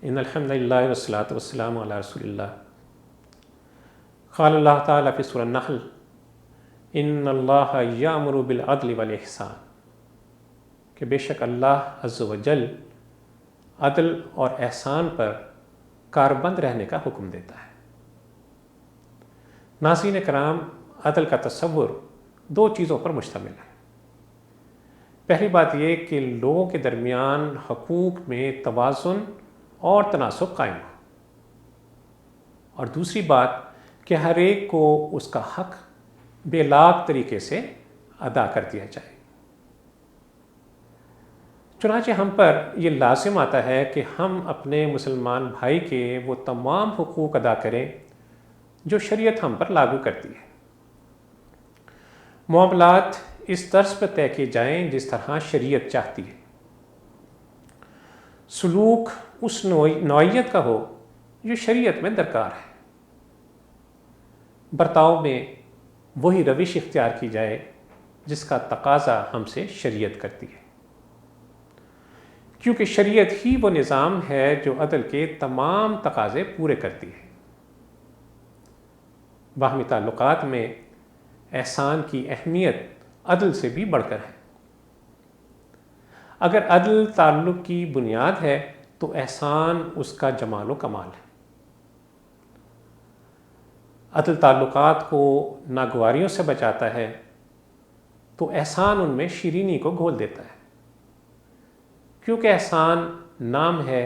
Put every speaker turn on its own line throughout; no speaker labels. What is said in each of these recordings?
ان الحمد للہ والصلاۃ والسلام علی رسول اللہ۔ قال اللہ تعالیٰ فی سورۃ النحل ان اللہ یأمر بالعدل والاحسان، کہ بے شک اللہ عز و جل عدل اور احسان پر کاربند رہنے کا حکم دیتا ہے۔ ناظرین کرام، عدل کا تصور دو چیزوں پر مشتمل ہے۔ پہلی بات یہ کہ لوگوں کے درمیان حقوق میں توازن اور تناسب قائم ہو، اور دوسری بات کہ ہر ایک کو اس کا حق بے لاگ طریقے سے ادا کر دیا جائے۔ چنانچہ ہم پر یہ لازم آتا ہے کہ ہم اپنے مسلمان بھائی کے وہ تمام حقوق ادا کریں جو شریعت ہم پر لاگو کرتی ہے۔ معاملات اس طرز پر طے کیے جائیں جس طرح شریعت چاہتی ہے۔ سلوک اس نوعیت کا ہو جو شریعت میں درکار ہے۔ برتاؤ میں وہی روش اختیار کی جائے جس کا تقاضا ہم سے شریعت کرتی ہے، کیونکہ شریعت ہی وہ نظام ہے جو عدل کے تمام تقاضے پورے کرتی ہے۔ باہمی تعلقات میں احسان کی اہمیت عدل سے بھی بڑھ کر ہے۔ اگر عدل تعلق کی بنیاد ہے تو احسان اس کا جمال و کمال ہے۔ عدل تعلقات کو ناگواریوں سے بچاتا ہے تو احسان ان میں شیرینی کو گھول دیتا ہے، کیونکہ احسان نام ہے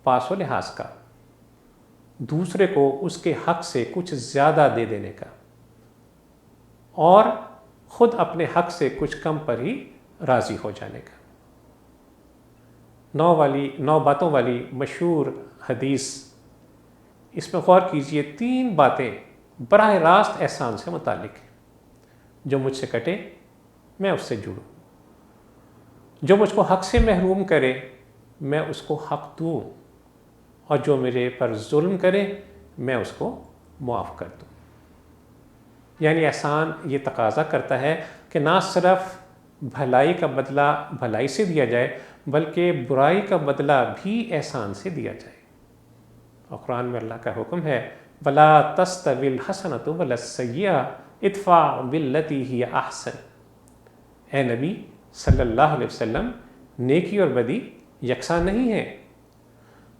پاس و لحاظ کا، دوسرے کو اس کے حق سے کچھ زیادہ دے دینے کا، اور خود اپنے حق سے کچھ کم پر ہی راضی ہو جانے کا۔ 9 باتوں والی مشہور حدیث، اس میں غور کیجئے، 3 باتیں براہ راست احسان سے متعلق ہیں۔ جو مجھ سے کٹے میں اس سے جڑوں، جو مجھ کو حق سے محروم کرے میں اس کو حق دوں، اور جو میرے پر ظلم کرے میں اس کو معاف کر دوں۔ یعنی احسان یہ تقاضا کرتا ہے کہ نہ صرف بھلائی کا بدلہ بھلائی سے دیا جائے بلکہ برائی کا بدلہ بھی احسان سے دیا جائے۔ اور قرآن میں اللہ کا حکم ہے وَلَا تَسْتَوِي الْحَسَنَةُ وَلَا السَّيِّئَةُ اِدْفَعْ بِالَّتِي هِيَ أَحْسَنُ۔ اے نبی صلی اللہ علیہ وسلم، نیکی اور بدی یکساں نہیں ہے،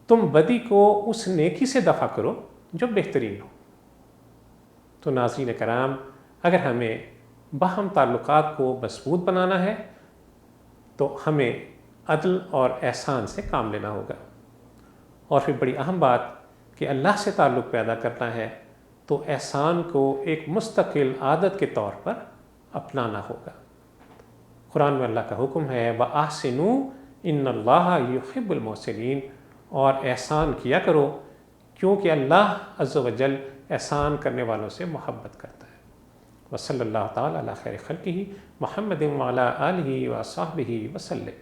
تم بدی کو اس نیکی سے دفع کرو جو بہترین ہو۔ تو ناظرین کرام، اگر ہمیں باہم تعلقات کو مضبوط بنانا ہے تو ہمیں عدل اور احسان سے کام لینا ہوگا، اور پھر بڑی اہم بات کہ اللہ سے تعلق پیدا کرنا ہے تو احسان کو ایک مستقل عادت کے طور پر اپنانا ہوگا۔ قرآن میں اللہ کا حکم ہے وَأَحْسِنُوا إِنَّ اللَّهَ يُحِبُّ الْمُحْسِنِينَ، اور احسان کیا کرو کیونکہ اللہ عز و جل احسان کرنے والوں سے محبت کرتا ہے۔ وصلی اللہ تعالیٰ علی خیر خلقہ محمد وعلی آلہ وصحبہ وسلم۔